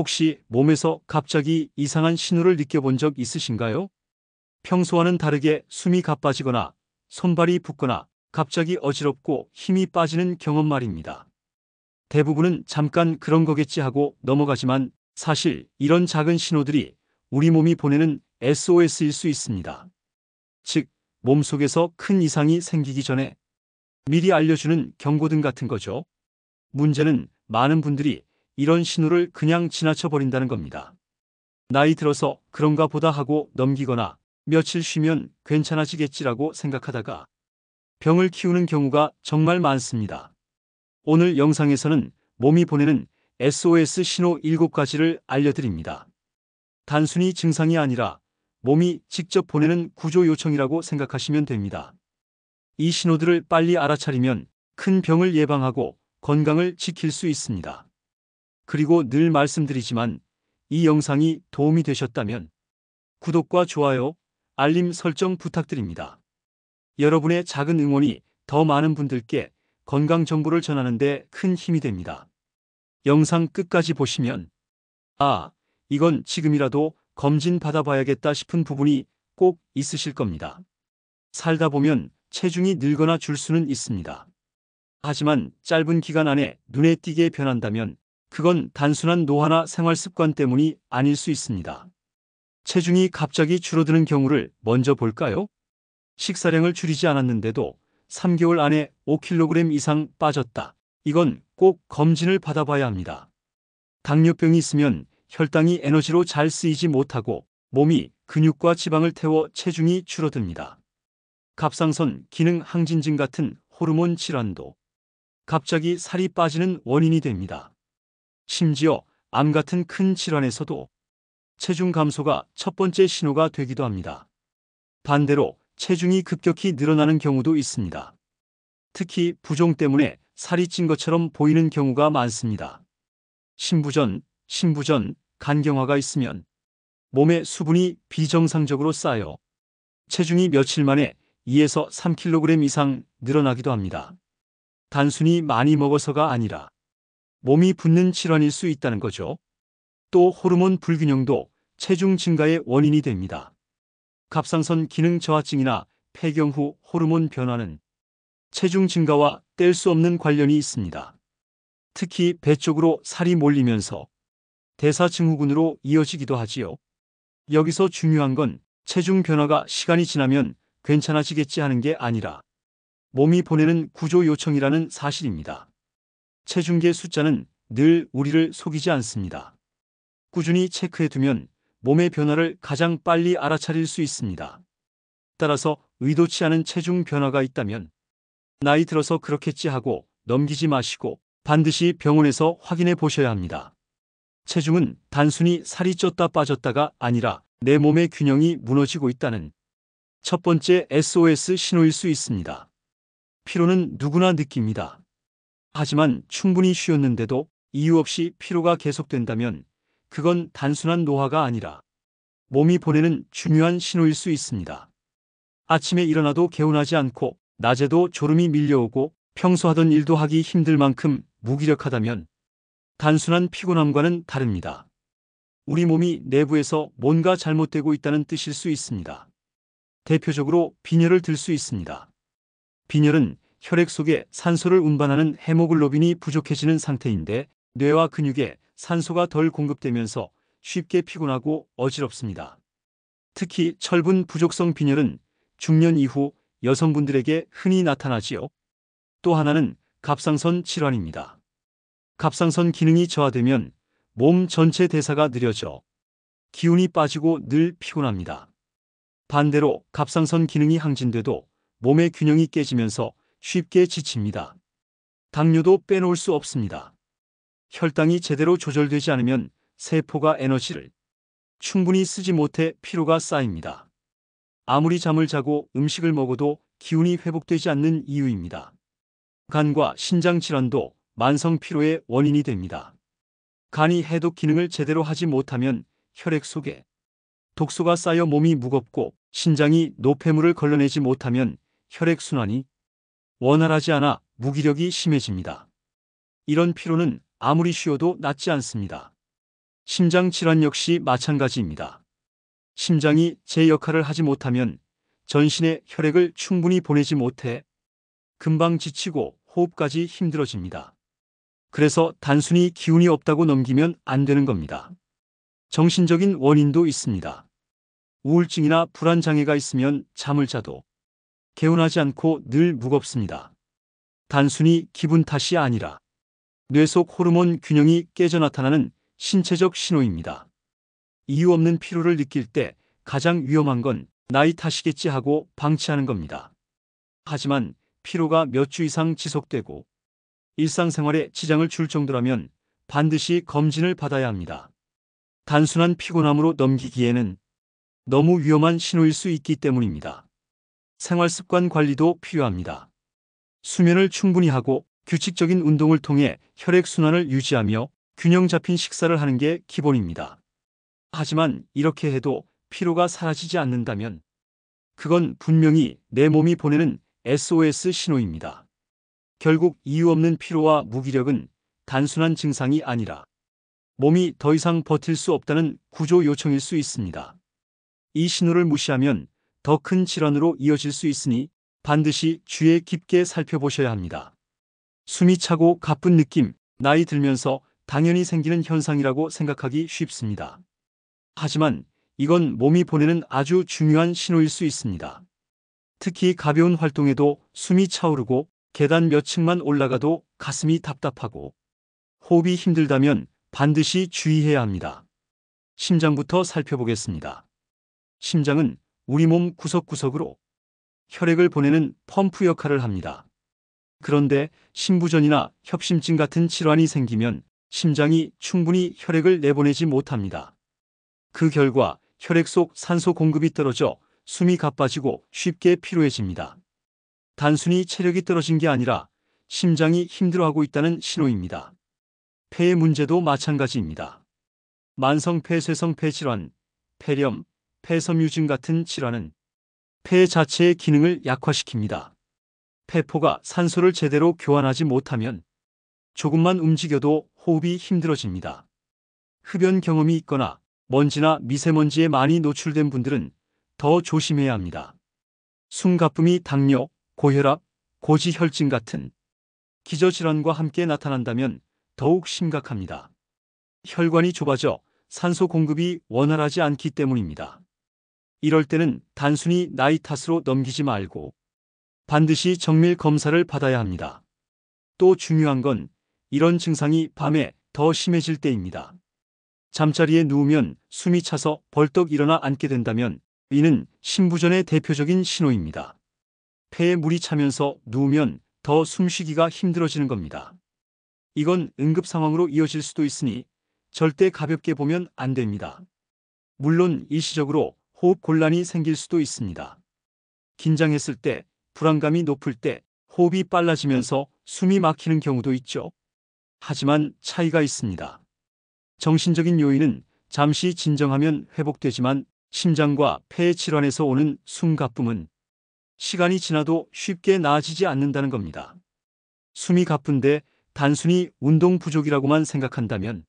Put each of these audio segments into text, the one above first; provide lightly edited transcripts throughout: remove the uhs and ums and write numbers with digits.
혹시 몸에서 갑자기 이상한 신호를 느껴본 적 있으신가요? 평소와는 다르게 숨이 가빠지거나 손발이 붓거나 갑자기 어지럽고 힘이 빠지는 경험 말입니다. 대부분은 잠깐 그런 거겠지 하고 넘어가지만 사실 이런 작은 신호들이 우리 몸이 보내는 SOS일 수 있습니다. 즉, 몸속에서 큰 이상이 생기기 전에 미리 알려주는 경고등 같은 거죠. 문제는 많은 분들이 이런 신호를 그냥 지나쳐 버린다는 겁니다. 나이 들어서 그런가 보다 하고 넘기거나 며칠 쉬면 괜찮아지겠지라고 생각하다가 병을 키우는 경우가 정말 많습니다. 오늘 영상에서는 몸이 보내는 SOS 신호 7가지를 알려드립니다. 단순히 증상이 아니라 몸이 직접 보내는 구조 요청이라고 생각하시면 됩니다. 이 신호들을 빨리 알아차리면 큰 병을 예방하고 건강을 지킬 수 있습니다. 그리고 늘 말씀드리지만 이 영상이 도움이 되셨다면 구독과 좋아요, 알림 설정 부탁드립니다. 여러분의 작은 응원이 더 많은 분들께 건강 정보를 전하는 데 큰 힘이 됩니다. 영상 끝까지 보시면 이건 지금이라도 검진 받아봐야겠다 싶은 부분이 꼭 있으실 겁니다. 살다 보면 체중이 늘거나 줄 수는 있습니다. 하지만 짧은 기간 안에 눈에 띄게 변한다면 그건 단순한 노화나 생활 습관 때문이 아닐 수 있습니다. 체중이 갑자기 줄어드는 경우를 먼저 볼까요? 식사량을 줄이지 않았는데도 3개월 안에 5kg 이상 빠졌다. 이건 꼭 검진을 받아봐야 합니다. 당뇨병이 있으면 혈당이 에너지로 잘 쓰이지 못하고 몸이 근육과 지방을 태워 체중이 줄어듭니다. 갑상선 기능 항진증 같은 호르몬 질환도 갑자기 살이 빠지는 원인이 됩니다. 심지어 암 같은 큰 질환에서도 체중 감소가 첫 번째 신호가 되기도 합니다. 반대로 체중이 급격히 늘어나는 경우도 있습니다. 특히 부종 때문에 살이 찐 것처럼 보이는 경우가 많습니다. 신부전, 간경화가 있으면 몸에 수분이 비정상적으로 쌓여 체중이 며칠 만에 2에서 3kg 이상 늘어나기도 합니다. 단순히 많이 먹어서가 아니라 몸이 붓는 질환일 수 있다는 거죠. 또 호르몬 불균형도 체중 증가의 원인이 됩니다. 갑상선 기능 저하증이나 폐경 후 호르몬 변화는 체중 증가와 뗄 수 없는 관련이 있습니다. 특히 배 쪽으로 살이 몰리면서 대사증후군으로 이어지기도 하지요. 여기서 중요한 건 체중 변화가 시간이 지나면 괜찮아지겠지 하는 게 아니라 몸이 보내는 구조 요청이라는 사실입니다. 체중계 숫자는 늘 우리를 속이지 않습니다. 꾸준히 체크해두면 몸의 변화를 가장 빨리 알아차릴 수 있습니다. 따라서 의도치 않은 체중 변화가 있다면 나이 들어서 그렇겠지 하고 넘기지 마시고 반드시 병원에서 확인해 보셔야 합니다. 체중은 단순히 살이 쪘다 빠졌다가 아니라 내 몸의 균형이 무너지고 있다는 첫 번째 SOS 신호일 수 있습니다. 피로는 누구나 느낍니다. 하지만 충분히 쉬었는데도 이유 없이 피로가 계속된다면 그건 단순한 노화가 아니라 몸이 보내는 중요한 신호일 수 있습니다. 아침에 일어나도 개운하지 않고 낮에도 졸음이 밀려오고 평소 하던 일도 하기 힘들 만큼 무기력하다면 단순한 피곤함과는 다릅니다. 우리 몸이 내부에서 뭔가 잘못되고 있다는 뜻일 수 있습니다. 대표적으로 빈혈을 들 수 있습니다. 빈혈은 혈액 속에 산소를 운반하는 헤모글로빈이 부족해지는 상태인데 뇌와 근육에 산소가 덜 공급되면서 쉽게 피곤하고 어지럽습니다. 특히 철분 부족성 빈혈은 중년 이후 여성분들에게 흔히 나타나지요. 또 하나는 갑상선 질환입니다. 갑상선 기능이 저하되면 몸 전체 대사가 느려져 기운이 빠지고 늘 피곤합니다. 반대로 갑상선 기능이 항진돼도 몸의 균형이 깨지면서 쉽게 지칩니다. 당뇨도 빼놓을 수 없습니다. 혈당이 제대로 조절되지 않으면 세포가 에너지를 충분히 쓰지 못해 피로가 쌓입니다. 아무리 잠을 자고 음식을 먹어도 기운이 회복되지 않는 이유입니다. 간과 신장 질환도 만성 피로의 원인이 됩니다. 간이 해독 기능을 제대로 하지 못하면 혈액 속에 독소가 쌓여 몸이 무겁고 신장이 노폐물을 걸러내지 못하면 혈액순환이 원활하지 않아 무기력이 심해집니다. 이런 피로는 아무리 쉬어도 낫지 않습니다. 심장 질환 역시 마찬가지입니다. 심장이 제 역할을 하지 못하면 전신에 혈액을 충분히 보내지 못해 금방 지치고 호흡까지 힘들어집니다. 그래서 단순히 기운이 없다고 넘기면 안 되는 겁니다. 정신적인 원인도 있습니다. 우울증이나 불안장애가 있으면 잠을 자도 개운하지 않고 늘 무겁습니다. 단순히 기분 탓이 아니라 뇌 속 호르몬 균형이 깨져 나타나는 신체적 신호입니다. 이유 없는 피로를 느낄 때 가장 위험한 건 나이 탓이겠지 하고 방치하는 겁니다. 하지만 피로가 몇 주 이상 지속되고 일상생활에 지장을 줄 정도라면 반드시 검진을 받아야 합니다. 단순한 피곤함으로 넘기기에는 너무 위험한 신호일 수 있기 때문입니다. 생활습관 관리도 필요합니다. 수면을 충분히 하고 규칙적인 운동을 통해 혈액순환을 유지하며 균형 잡힌 식사를 하는 게 기본입니다. 하지만 이렇게 해도 피로가 사라지지 않는다면 그건 분명히 내 몸이 보내는 SOS 신호입니다. 결국 이유 없는 피로와 무기력은 단순한 증상이 아니라 몸이 더 이상 버틸 수 없다는 구조 요청일 수 있습니다. 이 신호를 무시하면 더 큰 질환으로 이어질 수 있으니 반드시 주의 깊게 살펴보셔야 합니다. 숨이 차고 가쁜 느낌, 나이 들면서 당연히 생기는 현상이라고 생각하기 쉽습니다. 하지만 이건 몸이 보내는 아주 중요한 신호일 수 있습니다. 특히 가벼운 활동에도 숨이 차오르고 계단 몇 층만 올라가도 가슴이 답답하고 호흡이 힘들다면 반드시 주의해야 합니다. 심장부터 살펴보겠습니다. 심장은 우리 몸 구석구석으로 혈액을 보내는 펌프 역할을 합니다. 그런데 심부전이나 협심증 같은 질환이 생기면 심장이 충분히 혈액을 내보내지 못합니다. 그 결과 혈액 속 산소 공급이 떨어져 숨이 가빠지고 쉽게 피로해집니다. 단순히 체력이 떨어진 게 아니라 심장이 힘들어하고 있다는 신호입니다. 폐의 문제도 마찬가지입니다. 만성 폐쇄성 폐질환, 폐렴, 폐섬유증 같은 질환은 폐 자체의 기능을 약화시킵니다. 폐포가 산소를 제대로 교환하지 못하면 조금만 움직여도 호흡이 힘들어집니다. 흡연 경험이 있거나 먼지나 미세먼지에 많이 노출된 분들은 더 조심해야 합니다. 숨가쁨이 당뇨, 고혈압, 고지혈증 같은 기저질환과 함께 나타난다면 더욱 심각합니다. 혈관이 좁아져 산소 공급이 원활하지 않기 때문입니다. 이럴 때는 단순히 나이 탓으로 넘기지 말고 반드시 정밀 검사를 받아야 합니다. 또 중요한 건 이런 증상이 밤에 더 심해질 때입니다. 잠자리에 누우면 숨이 차서 벌떡 일어나 앉게 된다면 이는 심부전의 대표적인 신호입니다. 폐에 물이 차면서 누우면 더 숨쉬기가 힘들어지는 겁니다. 이건 응급 상황으로 이어질 수도 있으니 절대 가볍게 보면 안 됩니다. 물론 일시적으로 호흡 곤란이 생길 수도 있습니다. 긴장했을 때, 불안감이 높을 때 호흡이 빨라지면서 숨이 막히는 경우도 있죠. 하지만 차이가 있습니다. 정신적인 요인은 잠시 진정하면 회복되지만 심장과 폐의 질환에서 오는 숨가쁨은 시간이 지나도 쉽게 나아지지 않는다는 겁니다. 숨이 가쁜데 단순히 운동 부족이라고만 생각한다면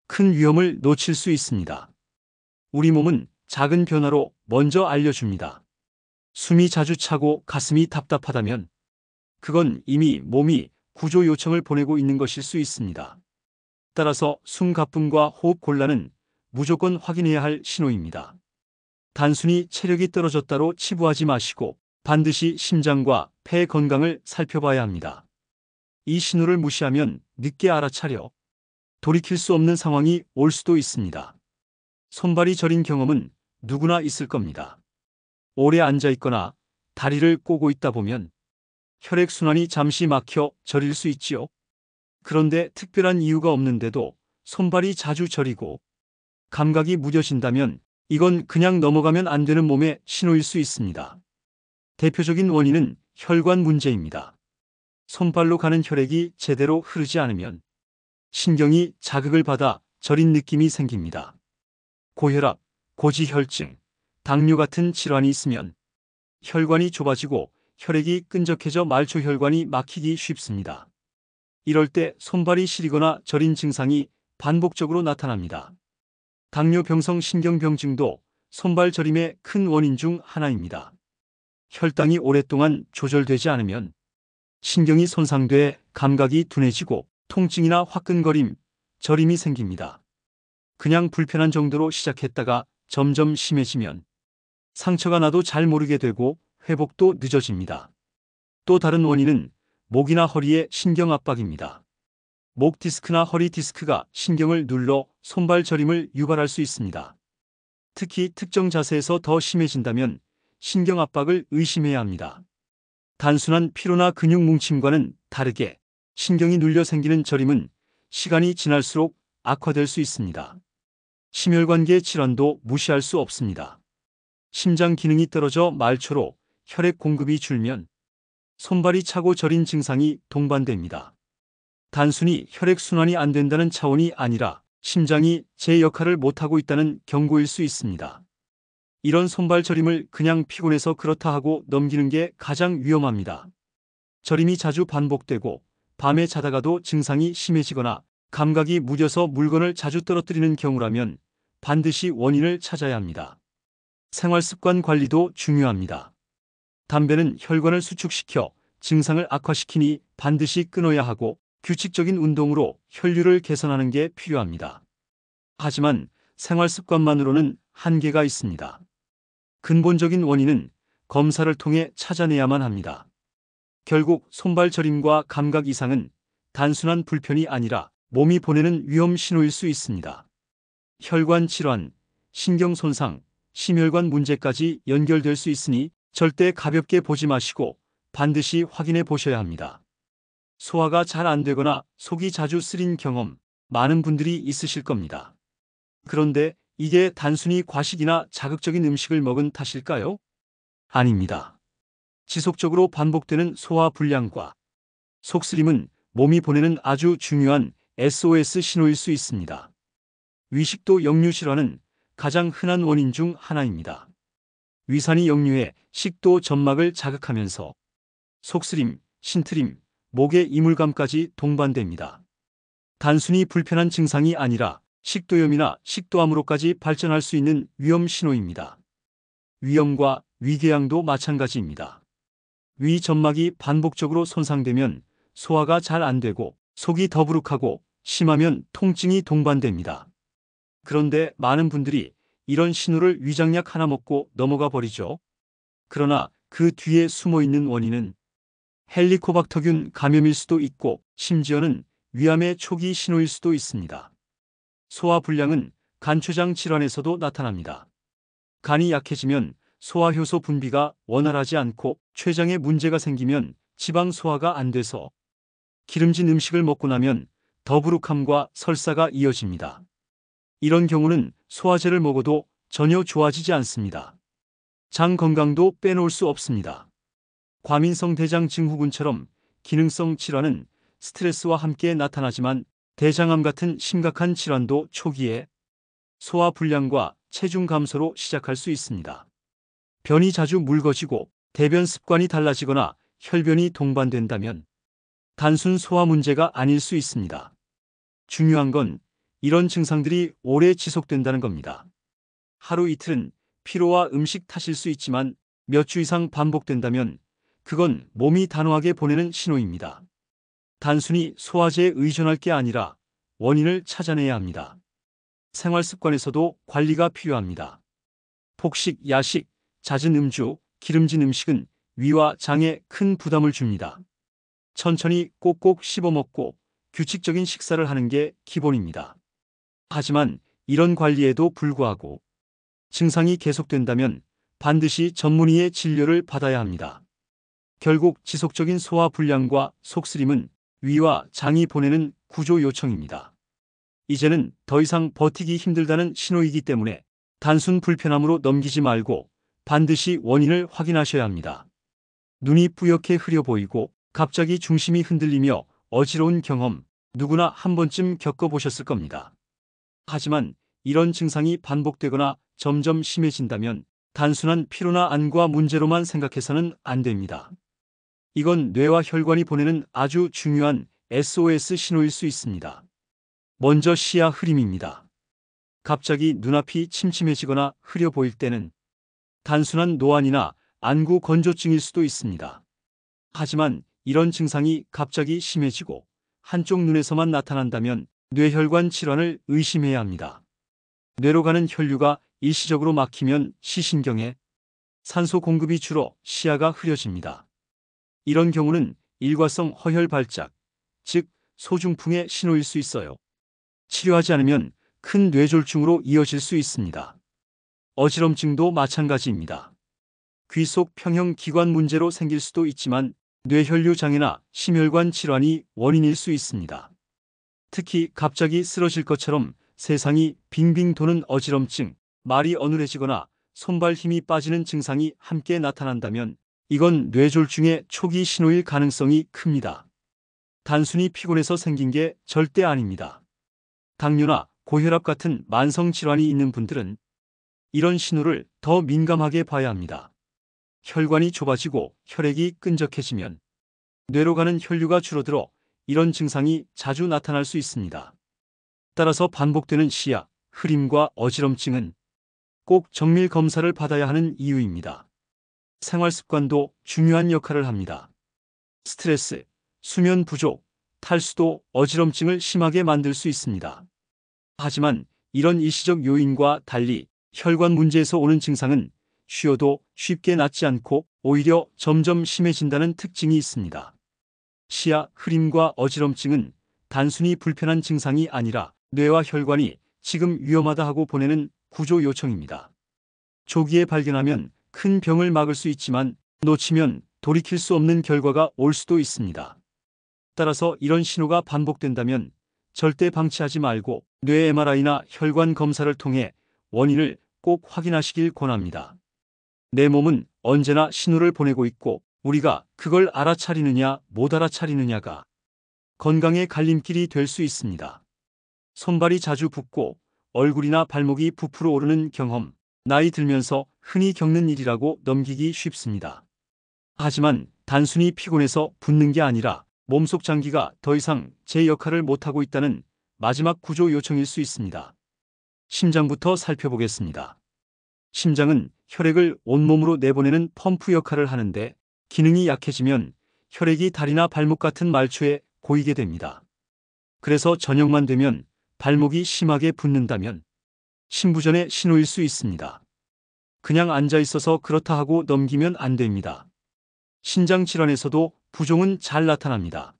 큰 위험을 놓칠 수 있습니다. 우리 몸은 작은 변화로 먼저 알려줍니다. 숨이 자주 차고 가슴이 답답하다면 그건 이미 몸이 구조 요청을 보내고 있는 것일 수 있습니다. 따라서 숨가쁨과 호흡 곤란은 무조건 확인해야 할 신호입니다. 단순히 체력이 떨어졌다로 치부하지 마시고 반드시 심장과 폐 건강을 살펴봐야 합니다. 이 신호를 무시하면 늦게 알아차려 돌이킬 수 없는 상황이 올 수도 있습니다. 손발이 저린 경험은 누구나 있을 겁니다. 오래 앉아 있거나 다리를 꼬고 있다 보면 혈액순환이 잠시 막혀 저릴 수 있지요. 그런데 특별한 이유가 없는데도 손발이 자주 저리고 감각이 무뎌진다면 이건 그냥 넘어가면 안 되는 몸의 신호일 수 있습니다. 대표적인 원인은 혈관 문제입니다. 손발로 가는 혈액이 제대로 흐르지 않으면 신경이 자극을 받아 저린 느낌이 생깁니다. 고혈압, 고지혈증, 당뇨 같은 질환이 있으면 혈관이 좁아지고 혈액이 끈적해져 말초혈관이 막히기 쉽습니다. 이럴 때 손발이 시리거나 저린 증상이 반복적으로 나타납니다. 당뇨병성 신경병증도 손발 저림의 큰 원인 중 하나입니다. 혈당이 오랫동안 조절되지 않으면 신경이 손상돼 감각이 둔해지고 통증이나 화끈거림, 저림이 생깁니다. 그냥 불편한 정도로 시작했다가 점점 심해지면 상처가 나도 잘 모르게 되고 회복도 늦어집니다. 또 다른 원인은 목이나 허리의 신경 압박입니다. 목 디스크나 허리 디스크가 신경을 눌러 손발 저림을 유발할 수 있습니다. 특히 특정 자세에서 더 심해진다면 신경 압박을 의심해야 합니다. 단순한 피로나 근육 뭉침과는 다르게 신경이 눌려 생기는 저림은 시간이 지날수록 악화될 수 있습니다. 심혈관계 질환도 무시할 수 없습니다. 심장 기능이 떨어져 말초로 혈액 공급이 줄면 손발이 차고 저린 증상이 동반됩니다. 단순히 혈액순환이 안 된다는 차원이 아니라 심장이 제 역할을 못하고 있다는 경고일 수 있습니다. 이런 손발 저림을 그냥 피곤해서 그렇다 하고 넘기는 게 가장 위험합니다. 저림이 자주 반복되고 밤에 자다가도 증상이 심해지거나 감각이 무뎌서 물건을 자주 떨어뜨리는 경우라면 반드시 원인을 찾아야 합니다. 생활습관 관리도 중요합니다. 담배는 혈관을 수축시켜 증상을 악화시키니 반드시 끊어야 하고 규칙적인 운동으로 혈류를 개선하는 게 필요합니다. 하지만 생활습관만으로는 한계가 있습니다. 근본적인 원인은 검사를 통해 찾아내야만 합니다. 결국 손발 저림과 감각 이상은 단순한 불편이 아니라 몸이 보내는 위험 신호일 수 있습니다. 혈관 질환, 신경 손상, 심혈관 문제까지 연결될 수 있으니 절대 가볍게 보지 마시고 반드시 확인해 보셔야 합니다. 소화가 잘 안 되거나 속이 자주 쓰린 경험, 많은 분들이 있으실 겁니다. 그런데 이게 단순히 과식이나 자극적인 음식을 먹은 탓일까요? 아닙니다. 지속적으로 반복되는 소화 불량과 속쓰림은 몸이 보내는 아주 중요한 SOS 신호일 수 있습니다. 위식도 역류 질환은 가장 흔한 원인 중 하나입니다. 위산이 역류해 식도 점막을 자극하면서 속쓰림, 신트림, 목의 이물감까지 동반됩니다. 단순히 불편한 증상이 아니라 식도염이나 식도암으로까지 발전할 수 있는 위험 신호입니다. 위염과 위궤양도 마찬가지입니다. 위 점막이 반복적으로 손상되면 소화가 잘 안 되고 속이 더부룩하고 심하면 통증이 동반됩니다. 그런데 많은 분들이 이런 신호를 위장약 하나 먹고 넘어가 버리죠. 그러나 그 뒤에 숨어 있는 원인은 헬리코박터균 감염일 수도 있고 심지어는 위암의 초기 신호일 수도 있습니다. 소화불량은 간췌장 질환에서도 나타납니다. 간이 약해지면 소화효소 분비가 원활하지 않고 췌장에 문제가 생기면 지방 소화가 안 돼서 기름진 음식을 먹고 나면 더부룩함과 설사가 이어집니다. 이런 경우는 소화제를 먹어도 전혀 좋아지지 않습니다. 장 건강도 빼놓을 수 없습니다. 과민성 대장 증후군처럼 기능성 질환은 스트레스와 함께 나타나지만 대장암 같은 심각한 질환도 초기에 소화 불량과 체중 감소로 시작할 수 있습니다. 변이 자주 묽어지고 대변 습관이 달라지거나 혈변이 동반된다면 단순 소화 문제가 아닐 수 있습니다. 중요한 건 이런 증상들이 오래 지속된다는 겁니다. 하루 이틀은 피로와 음식 탓일 수 있지만 몇 주 이상 반복된다면 그건 몸이 단호하게 보내는 신호입니다. 단순히 소화제에 의존할 게 아니라 원인을 찾아내야 합니다. 생활 습관에서도 관리가 필요합니다. 폭식, 야식, 잦은 음주, 기름진 음식은 위와 장에 큰 부담을 줍니다. 천천히 꼭꼭 씹어 먹고 규칙적인 식사를 하는 게 기본입니다. 하지만 이런 관리에도 불구하고 증상이 계속된다면 반드시 전문의의 진료를 받아야 합니다. 결국 지속적인 소화 불량과 속쓰림은 위와 장이 보내는 구조 요청입니다. 이제는 더 이상 버티기 힘들다는 신호이기 때문에 단순 불편함으로 넘기지 말고 반드시 원인을 확인하셔야 합니다. 눈이 뿌옇게 흐려 보이고 갑자기 중심이 흔들리며 어지러운 경험 누구나 한 번쯤 겪어보셨을 겁니다. 하지만 이런 증상이 반복되거나 점점 심해진다면 단순한 피로나 안과 문제로만 생각해서는 안 됩니다. 이건 뇌와 혈관이 보내는 아주 중요한 SOS 신호일 수 있습니다. 먼저 시야 흐림입니다. 갑자기 눈앞이 침침해지거나 흐려 보일 때는 단순한 노안이나 안구 건조증일 수도 있습니다. 하지만 이런 증상이 갑자기 심해지고 한쪽 눈에서만 나타난다면 뇌혈관 질환을 의심해야 합니다. 뇌로 가는 혈류가 일시적으로 막히면 시신경에 산소 공급이 줄어 시야가 흐려집니다. 이런 경우는 일과성 허혈 발작, 즉 소중풍의 신호일 수 있어요. 치료하지 않으면 큰 뇌졸중으로 이어질 수 있습니다. 어지럼증도 마찬가지입니다. 귀 속 평형 기관 문제로 생길 수도 있지만 뇌혈류 장애나 심혈관 질환이 원인일 수 있습니다. 특히 갑자기 쓰러질 것처럼 세상이 빙빙 도는 어지럼증, 말이 어눌해지거나 손발 힘이 빠지는 증상이 함께 나타난다면 이건 뇌졸중의 초기 신호일 가능성이 큽니다. 단순히 피곤해서 생긴 게 절대 아닙니다. 당뇨나 고혈압 같은 만성 질환이 있는 분들은 이런 신호를 더 민감하게 봐야 합니다. 혈관이 좁아지고 혈액이 끈적해지면 뇌로 가는 혈류가 줄어들어 이런 증상이 자주 나타날 수 있습니다. 따라서 반복되는 시야, 흐림과 어지럼증은 꼭 정밀 검사를 받아야 하는 이유입니다. 생활 습관도 중요한 역할을 합니다. 스트레스, 수면 부족, 탈수도 어지럼증을 심하게 만들 수 있습니다. 하지만 이런 일시적 요인과 달리 혈관 문제에서 오는 증상은 쉬어도 쉽게 낫지 않고 오히려 점점 심해진다는 특징이 있습니다. 시야, 흐림과 어지럼증은 단순히 불편한 증상이 아니라 뇌와 혈관이 지금 위험하다 하고 보내는 구조 요청입니다. 조기에 발견하면 큰 병을 막을 수 있지만 놓치면 돌이킬 수 없는 결과가 올 수도 있습니다. 따라서 이런 신호가 반복된다면 절대 방치하지 말고 뇌 MRI나 혈관 검사를 통해 원인을 꼭 확인하시길 권합니다. 내 몸은 언제나 신호를 보내고 있고 우리가 그걸 알아차리느냐 못 알아차리느냐가 건강의 갈림길이 될 수 있습니다. 손발이 자주 붓고 얼굴이나 발목이 부풀어 오르는 경험, 나이 들면서 흔히 겪는 일이라고 넘기기 쉽습니다. 하지만 단순히 피곤해서 붓는 게 아니라 몸속 장기가 더 이상 제 역할을 못하고 있다는 마지막 구조 요청일 수 있습니다. 심장부터 살펴보겠습니다. 심장은 혈액을 온몸으로 내보내는 펌프 역할을 하는데 기능이 약해지면 혈액이 다리나 발목 같은 말초에 고이게 됩니다. 그래서 저녁만 되면 발목이 심하게 붓는다면 심부전의 신호일 수 있습니다. 그냥 앉아 있어서 그렇다 하고 넘기면 안 됩니다. 신장 질환에서도 부종은 잘 나타납니다.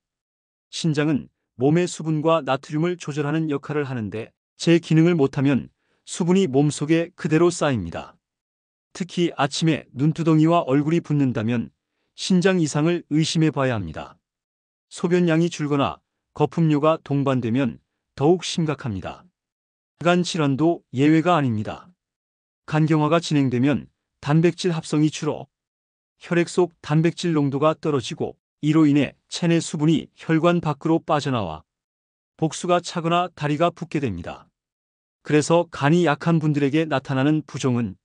신장은 몸의 수분과 나트륨을 조절하는 역할을 하는데 제 기능을 못하면 수분이 몸속에 그대로 쌓입니다. 특히 아침에 눈두덩이와 얼굴이 붓는다면 신장 이상을 의심해 봐야 합니다. 소변량이 줄거나 거품료가 동반되면 더욱 심각합니다. 간 질환도 예외가 아닙니다. 간경화가 진행되면 단백질 합성이 줄어 혈액 속 단백질 농도가 떨어지고 이로 인해 체내 수분이 혈관 밖으로 빠져나와 복수가 차거나 다리가 붓게 됩니다. 그래서 간이 약한 분들에게 나타나는 부종은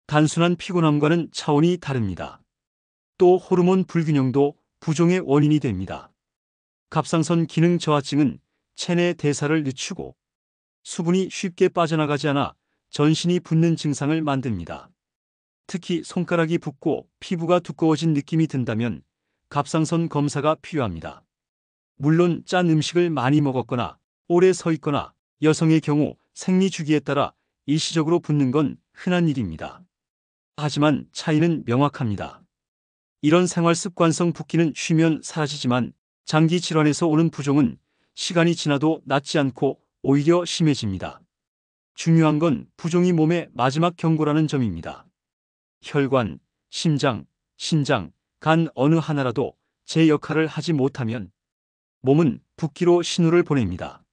단순한 피곤함과는 차원이 다릅니다. 또 호르몬 불균형도 부종의 원인이 됩니다. 갑상선 기능 저하증은 체내 대사를 늦추고 수분이 쉽게 빠져나가지 않아 전신이 붓는 증상을 만듭니다. 특히 손가락이 붓고 피부가 두꺼워진 느낌이 든다면 갑상선 검사가 필요합니다. 물론 짠 음식을 많이 먹었거나 오래 서 있거나 여성의 경우 생리 주기에 따라 일시적으로 붓는 건 흔한 일입니다. 하지만 차이는 명확합니다. 이런 생활 습관성 붓기는 쉬면 사라지지만 장기 질환에서 오는 부종은 시간이 지나도 낫지 않고 오히려 심해집니다. 중요한 건 부종이 몸의 마지막 경고라는 점입니다. 혈관, 심장, 신장, 간 어느 하나라도 제 역할을 하지 못하면 몸은 붓기로 신호를 보냅니다.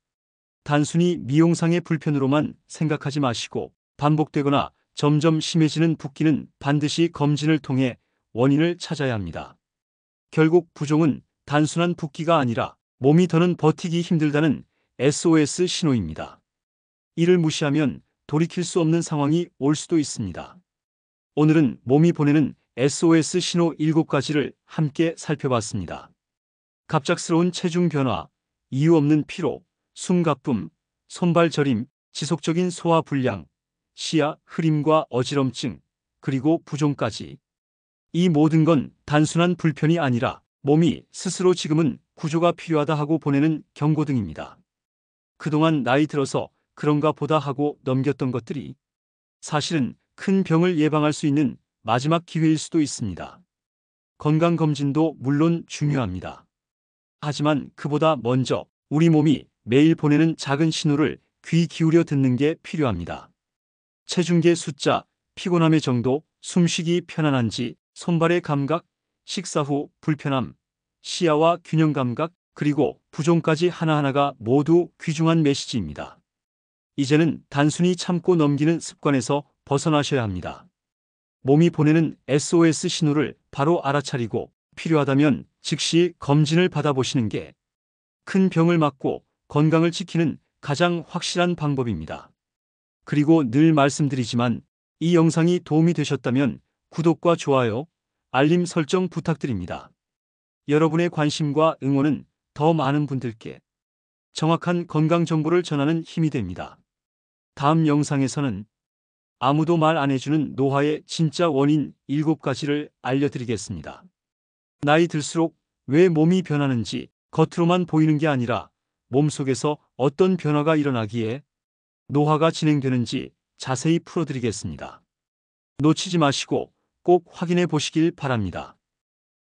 단순히 미용상의 불편으로만 생각하지 마시고 반복되거나 점점 심해지는 붓기는 반드시 검진을 통해 원인을 찾아야 합니다. 결국 부종은 단순한 붓기가 아니라 몸이 더는 버티기 힘들다는 SOS 신호입니다. 이를 무시하면 돌이킬 수 없는 상황이 올 수도 있습니다. 오늘은 몸이 보내는 SOS 신호 7가지를 함께 살펴봤습니다. 갑작스러운 체중 변화, 이유 없는 피로, 숨가쁨, 손발 저림, 지속적인 소화 불량, 시야 흐림과 어지럼증, 그리고 부종까지. 이 모든 건 단순한 불편이 아니라 몸이 스스로 지금은 구조가 필요하다 하고 보내는 경고등입니다. 그동안 나이 들어서 그런가 보다 하고 넘겼던 것들이 사실은 큰 병을 예방할 수 있는 마지막 기회일 수도 있습니다. 건강검진도 물론 중요합니다. 하지만 그보다 먼저 우리 몸이 매일 보내는 작은 신호를 귀 기울여 듣는 게 필요합니다. 체중계 숫자, 피곤함의 정도, 숨쉬기 편안한지, 손발의 감각, 식사 후 불편함, 시야와 균형 감각, 그리고 부종까지 하나하나가 모두 귀중한 메시지입니다. 이제는 단순히 참고 넘기는 습관에서 벗어나셔야 합니다. 몸이 보내는 SOS 신호를 바로 알아차리고 필요하다면 즉시 검진을 받아보시는 게 큰 병을 막고 건강을 지키는 가장 확실한 방법입니다. 그리고 늘 말씀드리지만 이 영상이 도움이 되셨다면 구독과 좋아요, 알림 설정 부탁드립니다. 여러분의 관심과 응원은 더 많은 분들께 정확한 건강 정보를 전하는 힘이 됩니다. 다음 영상에서는 아무도 말 안 해주는 노화의 진짜 원인 7가지를 알려드리겠습니다. 나이 들수록 왜 몸이 변하는지 겉으로만 보이는 게 아니라 몸속에서 어떤 변화가 일어나기에 노화가 진행되는지 자세히 풀어드리겠습니다. 놓치지 마시고 꼭 확인해 보시길 바랍니다.